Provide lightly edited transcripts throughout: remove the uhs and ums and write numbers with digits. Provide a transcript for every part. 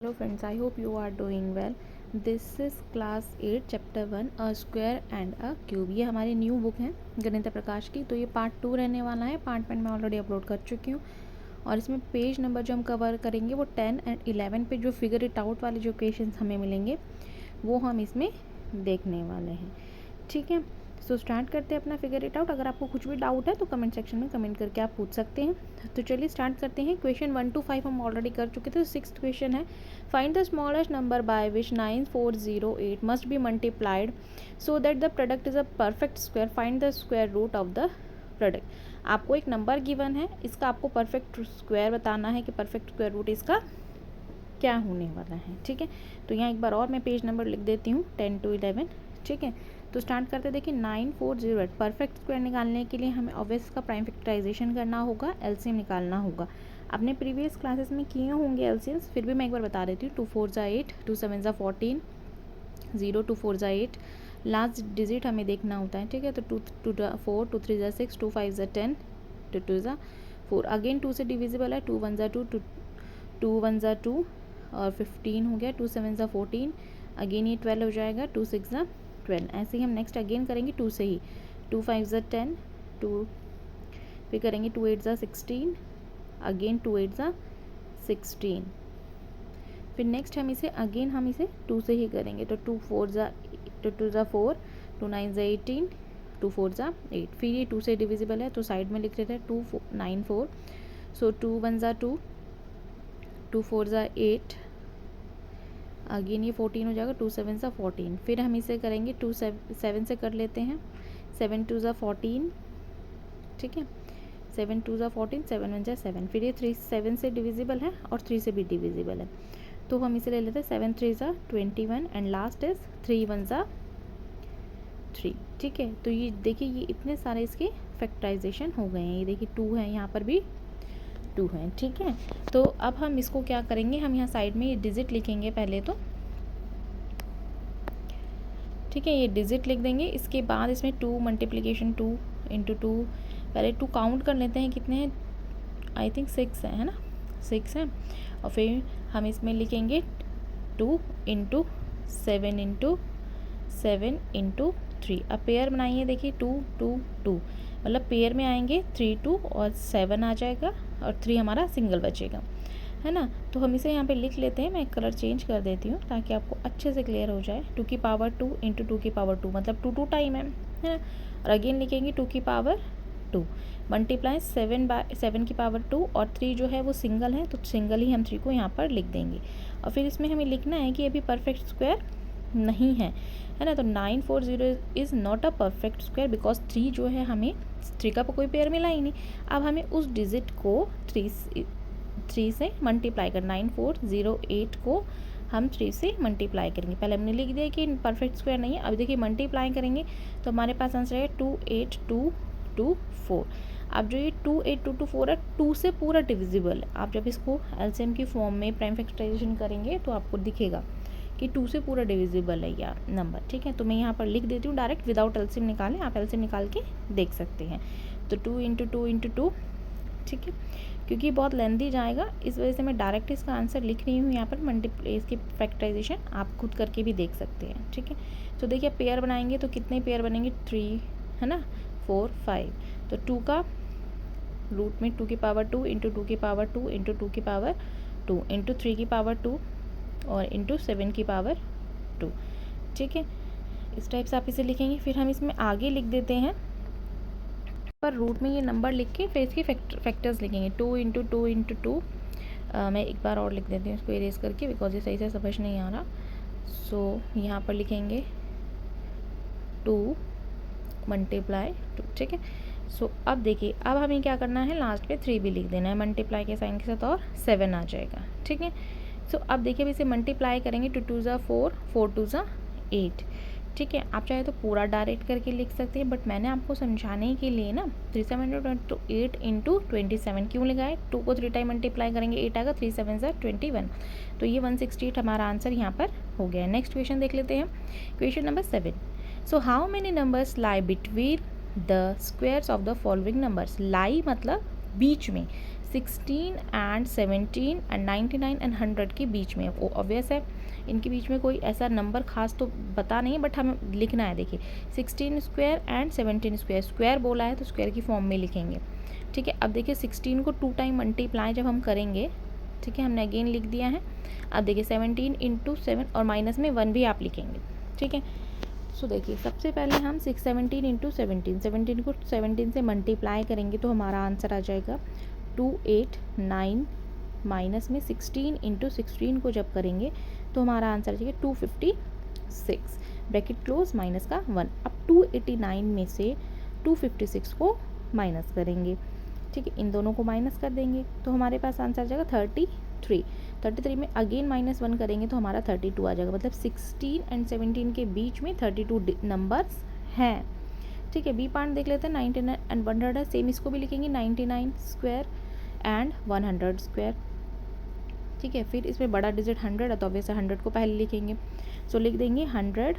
Hello friends, I hope you are doing well. This is class 8 chapter 1 a square and a cube. ये हमारी new book है गणित प्रकाश की। तो ये पार्ट 2 रहने वाला है। पार्ट 1 मैं ऑलरेडी अपलोड कर चुकी हूँ और इसमें पेज नंबर जो हम कवर करेंगे वो 10 एंड 11 पे जो फिगर इट आउट वाले जो क्वेश्चंस हमें मिलेंगे वो हम इसमें देखने वाले हैं। ठीक है, सो स्टार्ट करते हैं अपना फिगर इट आउट। अगर आपको कुछ भी डाउट है तो कमेंट सेक्शन में कमेंट करके आप पूछ सकते हैं। तो चलिए स्टार्ट करते हैं। क्वेश्चन 1 to 5 हम ऑलरेडी कर चुके थे। 6th क्वेश्चन है, find the smallest number by which 9408 must be multiplied so that the product is a perfect square, find the square root of the product. आपको एक नंबर गिवन है, इसका आपको परफेक्ट स्क्वायर बताना है कि परफेक्ट स्क्वायर रूट इसका क्या होने वाला है। ठीक है, तो यहाँ एक बार और मैं पेज नंबर लिख देती हूँ 10 to 11। ठीक है, तो स्टार्ट करते देखिए 9408 परफेक्ट स्क्वायर निकालने के लिए हमें ऑब्वियस का प्राइम फैक्टराइजेशन करना होगा, एलसीएम निकालना होगा। आपने प्रीवियस क्लासेस में किए होंगे एलसीएम्स, फिर भी मैं एक बार बता देती हूँ। 2 4 ज़ा 8, 2 7 ज़ा 14, 0 2 4 ज़ा 8, लास्ट डिजिट हमें देखना होता है। ठीक है, तो 2 2 4, 2 3 ज़ा 6, 2 5 ज़ा 10, 2 2 ज़ा 4, अगेन 2 से डिविजिबल है। 2 1 ज़ा 2, 2 1 ज़ा 2 और 15 हो गया। 2 7 ज़ा 14, अगेन ये 12 हो जाएगा। 2 6 ज़ा 12, ऐसे ही हम नेक्स्ट अगेन करेंगे 2 से ही। 2 5 ज़ा 10, 2 फिर करेंगे 2 8 ज़ा 16, अगेन 2 8 ज़ा 16, फिर नेक्स्ट हम इसे 2 से ही करेंगे। तो 2 4 ज़ा 2 ज़ा 4, 2 9 ज़ा 18, 2 4 ज़ा 8, फिर ये 2 से डिविजिबल है तो साइड में लिख लेते हैं 2 9 4। सो 2 1 ज़ा 2, 2 4 ज़ा 8, अगेन ये 14 हो जाएगा। 2 7 ज़ा 14, फिर हम इसे करेंगे 2 7 से कर लेते हैं। 7 2 ज़ा 14, ठीक है, 7 2 ज़ा 14, 7 1 ज़ा 7, फिर ये 3 7 से डिविजिबल है और 3 से भी डिविजिबल है तो हम इसे ले लेते हैं 7 3 ज़ा 21 एंड लास्ट इज 3 1 ज़ा 3। ठीक है, तो ये देखिए ये इतने सारे इसके फैक्टराइजेशन हो गए हैं। ये देखिए 2 है, यहाँ पर भी 2 है। ठीक है, तो अब हम इसको क्या करेंगे, हम यहाँ साइड में ये डिजिट लिखेंगे पहले तो। ठीक है, ये डिजिट लिख देंगे। इसके बाद इसमें 2 मल्टीप्लिकेशन 2 इंटू 2, पहले 2 काउंट कर लेते हैं कितने हैं, आई थिंक 6 है ना, 6 है। और फिर हम इसमें लिखेंगे 2 इंटू 7 इंटू 7 इंटू 3। अब पेयर बनाइए, देखिए 2 2 2, मतलब पेयर में आएंगे 3 2 और 7 आ जाएगा और 3 हमारा सिंगल बचेगा, है ना। तो हम इसे यहाँ पे लिख लेते हैं। मैं कलर चेंज कर देती हूँ ताकि आपको अच्छे से क्लियर हो जाए। 2 की पावर 2 इंटू 2 की पावर 2, मतलब 2 2 टाइम है ना। और अगेन लिखेंगे 2 की पावर 2 मल्टीप्लाई 7 की पावर 2, और 3 जो है वो सिंगल है तो सिंगल ही हम 3 को यहाँ पर लिख देंगे। और फिर इसमें हमें लिखना है कि अभी परफेक्ट स्क्वायर नहीं है ना। तो 940 is not a perfect square because 3 जो है हमें 3 का कोई पेयर मिला ही नहीं। अब हमें उस डिजिट को 3 से मल्टीप्लाई कर 9408 को हम 3 से मल्टीप्लाई करेंगे। पहले हमने लिख दिया कि परफेक्ट स्क्वायर नहीं है। अब देखिए मल्टीप्लाई करेंगे तो हमारे पास आंसर है 28224। अब जो ये 28224 है 2 से पूरा डिविजिबल है। आप जब इसको एलसीएम की फॉर्म में प्राइम फैक्टराइजेशन करेंगे तो आपको दिखेगा कि 2 से पूरा डिविजिबल है यह नंबर। ठीक है, तो मैं यहाँ पर लिख देती हूँ डायरेक्ट विदाउट एलसीएम निकालें, आप एलसीएम निकाल के देख सकते हैं। तो 2 इंटू 2 इंटू 2, ठीक है, क्योंकि बहुत लेंथी जाएगा इस वजह से मैं डायरेक्ट इसका आंसर लिख रही हूँ यहाँ पर। मल्टीप्लाई इसकी फैक्टराइजेशन आप खुद करके भी देख सकते हैं। ठीक है, तो देखिए पेयर बनाएंगे तो कितने पेयर बनेंगे, 3 है ना, 4 5। तो 2 का रूट में 2 की पावर 2 इंटू 2 की पावर 2 इंटू 2 की पावर 2 इंटू 3 की पावर 2 और इंटू 7 की पावर 2। ठीक है, इस टाइप से आप इसे लिखेंगे। फिर हम इसमें आगे लिख देते हैं पर रूट में ये नंबर लिख के फिर इसके फैक्टर्स लिखेंगे। 2 इंटू 2 इंटू 2, मैं एक बार और लिख देती हूँ इसको इरेज करके बिकॉज ये सही से समझ नहीं आ रहा। सो यहाँ पर लिखेंगे 2 मल्टीप्लाई 2। ठीक है, सो अब देखिए अब हमें क्या करना है, लास्ट पे 3 भी लिख देना है मल्टीप्लाई के साइन के साथ और 7 आ जाएगा। ठीक है, सो अब देखिए अब इसे मल्टीप्लाई करेंगे। 2 2 ज़ा 4, 4 2 ज़ा 8। ठीक है, आप चाहे तो पूरा डायरेक्ट करके लिख सकते हैं बट मैंने आपको समझाने के लिए ना 3 7 तो 8 इंटू 27 क्यों लगाए। 2 को 3 टाइम मल्टीप्लाई करेंगे 8 आएगा, 3 7 ज़ा 21, तो ये 168 हमारा आंसर यहाँ पर हो गया है। नेक्स्ट क्वेश्चन देख लेते हैं, question number 7। So how many numbers lie between the squares of the following numbers. Lie मतलब बीच में, 16 एंड 17 एंड 99 एंड 100 के बीच में, वो ऑब्वियस है इनके बीच में कोई ऐसा नंबर खास तो बता नहीं, बट हमें लिखना है। देखिए 16 स्क्वायर एंड 17 स्क्वायर, स्क्वायर बोला है तो स्क्वायर की फॉर्म में लिखेंगे। ठीक है, अब देखिए 16 को 2 टाइम मल्टीप्लाई जब हम करेंगे, ठीक है, हमने अगेन लिख दिया है। अब देखिए 17 इंटू 7 और माइनस में 1 भी आप लिखेंगे। ठीक है, सो देखिए सबसे पहले हम 17 इंटू 17 को 17 से मल्टीप्लाई करेंगे तो हमारा आंसर आ जाएगा 289, माइनस में 16 इंटू 16 को जब करेंगे तो हमारा आंसर आ जाएगा 256, ब्रैकेट क्लोज, माइनस का 1। अब 289 में से 256 को माइनस करेंगे। ठीक है, इन दोनों को माइनस कर देंगे तो हमारे पास आंसर आ जाएगा 33 में अगेन -1 करेंगे तो हमारा 32 आ जाएगा। मतलब 16 एंड 17 के बीच में 32 नंबर्स हैं। ठीक है, बी पार्ट देख लेते हैं। 99 एंड 100 है, सेम इसको भी लिखेंगे 99 स्क्वायर एंड 100 स्क्वायर। ठीक है, फिर इसमें बड़ा डिजिट 100 है तो ऑब्वियसली 100 को पहले लिखेंगे। सो लिख देंगे 100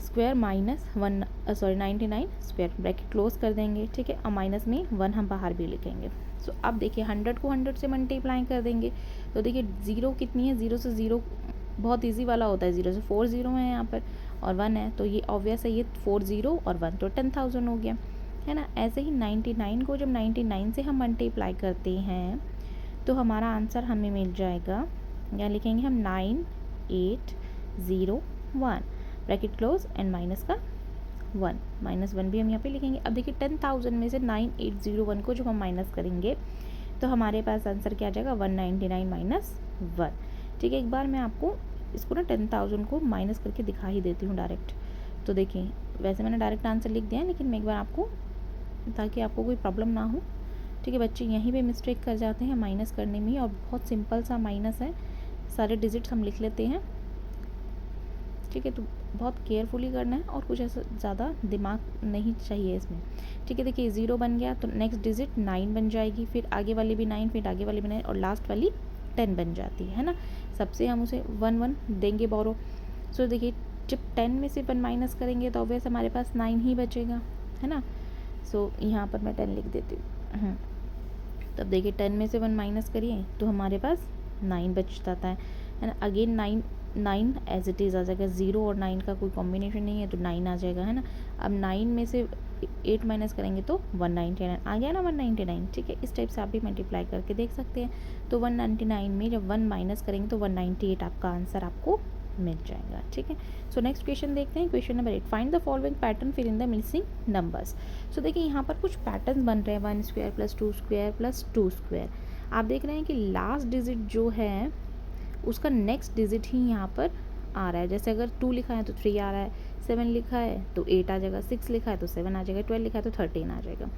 square minus 99 square, bracket close कर देंगे। ठीक है, और माइनस में 1 हम बाहर भी लिखेंगे। सो अब देखिए 100 को 100 से मल्टीप्लाई कर देंगे तो देखिए 0 कितनी है, 0 से 0 बहुत इजी वाला होता है, 0 से 4 0 है यहाँ पर और 1 है तो ये ऑब्वियस है, ये 4 0 और 1 तो 10,000 हो गया, है ना। ऐसे ही 99 को जब 99 से हम मल्टीप्लाई करते हैं तो हमारा आंसर हमें मिल जाएगा, यहाँ लिखेंगे हम 9801, ब्रैकेट क्लोज एंड माइनस का 1, -1 भी हम यहाँ पे लिखेंगे। अब देखिए 10,000 में से 9801 को जब हम माइनस करेंगे तो हमारे पास आंसर क्या आ जाएगा 199 माइनस 1। ठीक है, एक बार मैं आपको इसको ना 10,000 को माइनस करके दिखा ही देती हूँ डायरेक्ट। तो देखिए वैसे मैंने डायरेक्ट आंसर लिख दिया है, लेकिन मैं एक बार आपको, ताकि आपको कोई प्रॉब्लम ना हो। ठीक है, बच्चे यहीं पे मिस्टेक कर जाते हैं माइनस करने में, और बहुत सिंपल सा माइनस है, सारे डिजिट्स हम लिख लेते हैं। ठीक है, तो बहुत केयरफुली करना है और कुछ ऐसा ज़्यादा दिमाग नहीं चाहिए इसमें। ठीक है, देखिए 0 बन गया तो नेक्स्ट डिजिट 9 बन जाएगी, फिर आगे वाली भी 9, फिर आगे वाली भी 9 और लास्ट वाली 10 बन जाती है ना। सबसे हम उसे 1 देंगे बोरो। सो देखिए जब 10 में से 1 माइनस करेंगे तो ऑब्वियस हमारे पास 9 ही बचेगा, है ना। सो यहाँ पर मैं 10 लिख देती हूँ। तब देखिए 10 में से 1 माइनस करिए तो हमारे पास 9 बच जाता है ना। अगेन 9 एज इट इज़ आ जाएगा, 0 और 9 का कोई कॉम्बिनेशन नहीं है तो 9 आ जाएगा, है ना। अब 9 में से 8 माइनस करेंगे तो 199 आ गया ना, 199। ठीक है, इस टाइप से आप भी मल्टीप्लाई करके देख सकते हैं। तो 199 में जब 1 माइनस करेंगे तो 198 आपका आंसर आपको मिल जाएगा। ठीक है, सो नेक्स्ट क्वेश्चन देखते हैं। Question number 8, find the following pattern फिर इन द मिसिंग नंबर्स। सो देखिए यहाँ पर कुछ पैटर्न बन रहे हैं, 1 square plus 2 square plus 2 square. आप देख रहे हैं कि लास्ट डिजिट जो है उसका नेक्स्ट डिजिट ही यहाँ पर आ रहा है। जैसे अगर 2 लिखा है तो 3 आ रहा है, 7 लिखा है तो 8 आ जाएगा, 6 लिखा है तो 7 आ जाएगा, 12 लिखा है तो 13 आ जाएगा,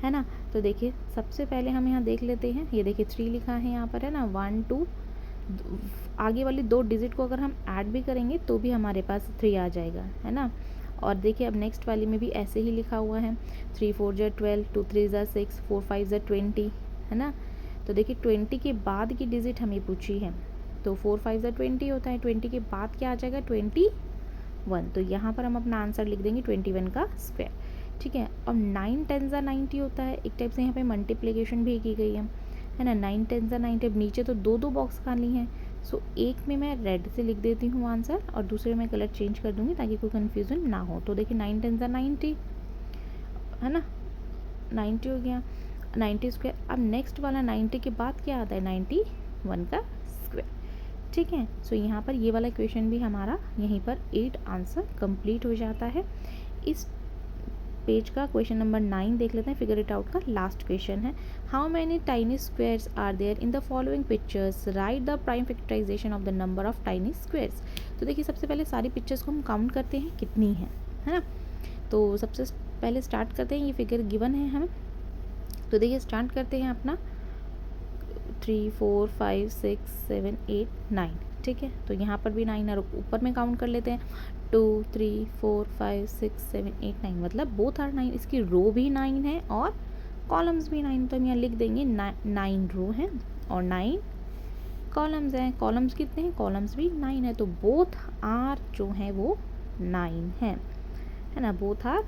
है ना। तो देखिए सबसे पहले हम यहाँ देख लेते हैं, ये देखिए 3 लिखा है यहाँ पर, है ना। 1 2 आगे वाली 2 डिजिट को अगर हम ऐड भी करेंगे तो भी हमारे पास 3 आ जाएगा, है ना। और देखिए अब नेक्स्ट वाली में भी ऐसे ही लिखा हुआ है, 3 4 ज़ा 12, 2 3 ज़ा 6, 4 5 ज़ा 20, है ना। तो देखिए 20 के बाद की डिजिट हमें पूछी है तो 4 5 ज़ा 20 होता है, 20 के बाद क्या आ जाएगा 21। तो यहाँ पर हम अपना आंसर लिख देंगे 21 का स्क्वायर। ठीक है, और 9 10 ज़ा 90 होता है, एक टाइप से यहाँ पे मल्टीप्लिकेशन भी की गई है ना। 9 10 ज़ा 90, अब नीचे तो 2 बॉक्स खाली हैं। सो एक में मैं रेड से लिख देती हूँ आंसर और दूसरे में कलर चेंज कर दूँगी ताकि कोई कन्फ्यूज़न ना हो। तो देखिए 9 10 ज़ा 90, है ना, 90 हो गया, 90 स्क्वायर। अब नेक्स्ट वाला 90 के बाद क्या आता है 91 का स्क्वायर। ठीक है, सो यहाँ पर ये वाला क्वेश्चन भी हमारा यहीं पर 8 आंसर कंप्लीट हो जाता है। इस पेज का क्वेश्चन नंबर 9 देख लेते हैं, फिगर इट आउट का लास्ट क्वेश्चन है। How many tiny squares are there in the following pictures, write the prime factorization of the number of tiny squares. तो देखिए सबसे पहले सारी पिक्चर्स को हम काउंट करते हैं कितनी है ना। तो सबसे पहले स्टार्ट करते हैं, ये फिगर गिवन है हमें। तो देखिए स्टार्ट करते हैं अपना 3 4 5 6 7 8 9। ठीक है, तो यहाँ पर भी 9 है, ऊपर में काउंट कर लेते हैं 2 3 4 5 6 7 8 9, मतलब बोथ आर 9। इसकी रो भी 9 है और कॉलम्स भी 9, तो हम यहाँ लिख देंगे 9 रो हैं और 9 कॉलम्स हैं। कॉलम्स कितने हैं, कॉलम्स भी 9 है, तो बोथ आर जो है वो 9 है ना, बोथ आर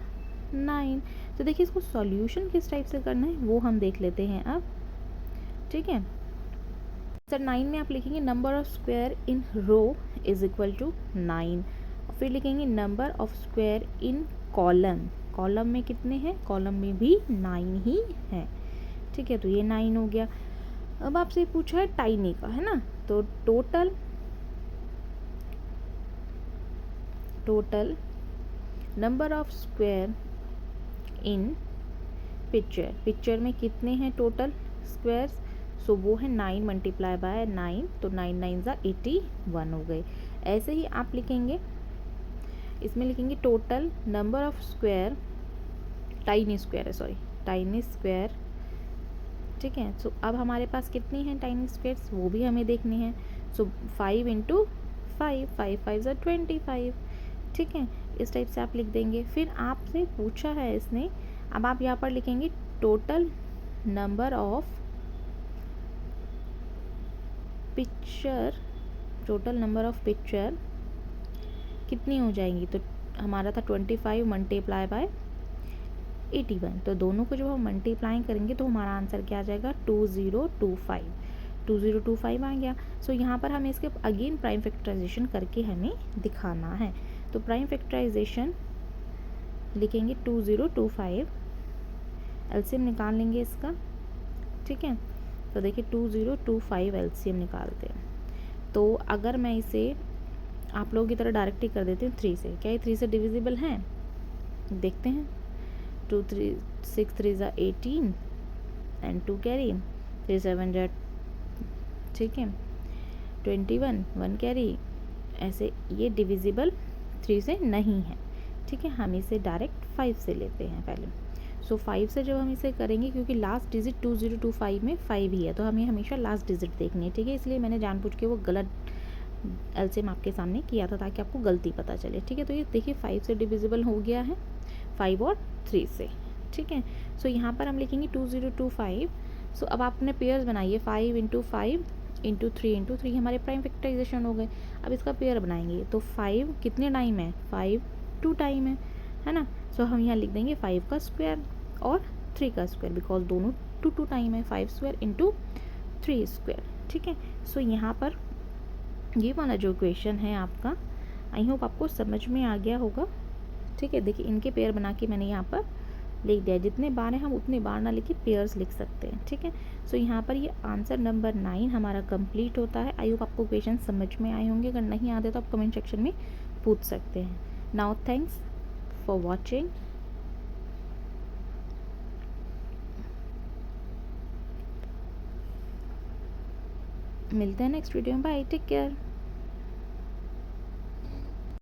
9। तो देखिए इसको सॉल्यूशन किस टाइप से करना है वो हम देख लेते हैं अब, ठीक है। सर 9 में आप लिखेंगे number of square in row is equal to 9, फिर लिखेंगे number of square in column, column में कितने हैं, कॉलम में भी 9 ही हैं, ठीक है। तो ये 9 हो गया। अब आपसे पूछा है टाइनी का, है ना, तो total number of square in picture, picture में कितने हैं टोटल स्क्वायर्स, सो वो है 9 मल्टीप्लाई बाय 9, तो 9 9 ज़ा 81 हो गए। ऐसे ही आप लिखेंगे, इसमें लिखेंगे total number of square, tiny square है, सॉरी टाइनी स्क्वायर, ठीक है। सो अब हमारे पास कितनी हैं टाइनी स्क्वायर्स वो भी हमें देखने हैं। सो 5 इंटू 5, 5 5 ज़ा 25, ठीक है। इस टाइप से आप लिख देंगे। फिर आपसे पूछा है इसने, अब आप यहाँ पर लिखेंगे total number of picture, total number of picture कितनी हो जाएंगी, तो हमारा था 25 मल्टीप्लाई बाय 81, तो दोनों को जब हम मल्टीप्लाई करेंगे तो हमारा आंसर क्या आ जाएगा 2025 आ गया। सो यहाँ पर हमें इसके अगेन प्राइम फैक्टराइजेशन करके हमें दिखाना है। तो प्राइम फैक्टराइजेशन लिखेंगे 2025, एलसीएम निकाल लेंगे इसका, ठीक है। तो देखिए 2025 एलसीएम निकालते हैं। तो अगर मैं इसे आप लोगों की तरह डायरेक्ट ही कर देती हूँ 3 से, क्या ये 3 से डिविजिबल हैं, देखते हैं। 2 3 6 3 ज़ा 18 एंड 2 कैरी, 3 7 ज़ा, ठीक है, 21 1 कैरी, ऐसे ये डिविजिबल 3 से नहीं है, ठीक है। हम इसे डायरेक्ट 5 से लेते हैं पहले। सो 5 से जब हम इसे करेंगे, क्योंकि लास्ट डिजिट 2025 में 5 ही है, तो हमें हमेशा लास्ट डिजिट देखनी है, ठीक है। इसलिए मैंने जानबूझ के वो गलत एलसीएम आपके सामने किया था ताकि आपको गलती पता चले, ठीक है। तो ये देखिए 5 से डिविजिबल हो गया है, 5 और 3 से, ठीक है। सो यहाँ पर हम लिखेंगे 2025। सो अब आपने पेयर्स बनाइए, 5 इंटू 5 इंटू 3 इंटू 3 हमारे प्राइम फैक्टराइजेशन हो गए। अब इसका पेयर बनाएंगे, तो 5 कितने टाइम है, 5 2 टाइम है ना। सो हम यहाँ लिख देंगे 5 का स्क्वायर और 3 का स्क्वायर, बिकॉज दोनों 2 2 टाइम है, 5 स्क्वायर इंटू 3 स्क्वायर, ठीक है। सो यहाँ पर ये वाला जो क्वेश्चन है आपका, आई होप आपको समझ में आ गया होगा, ठीक है। देखिए इनके पेयर बना के मैंने यहाँ पर लिख दिया, जितने बार हैं हम उतने बार ना लिखे पेयर्स लिख सकते हैं, ठीक है। सो यहाँ पर ये आंसर नंबर 9 हमारा कंप्लीट होता है। आई होप आपको क्वेश्चन समझ में आए होंगे, अगर नहीं आते तो आप कमेंट सेक्शन में पूछ सकते हैं। नाउ थैंक्स फॉर वॉचिंग, मिलते हैं नेक्स्ट वीडियो में, बाय, टेक केयर।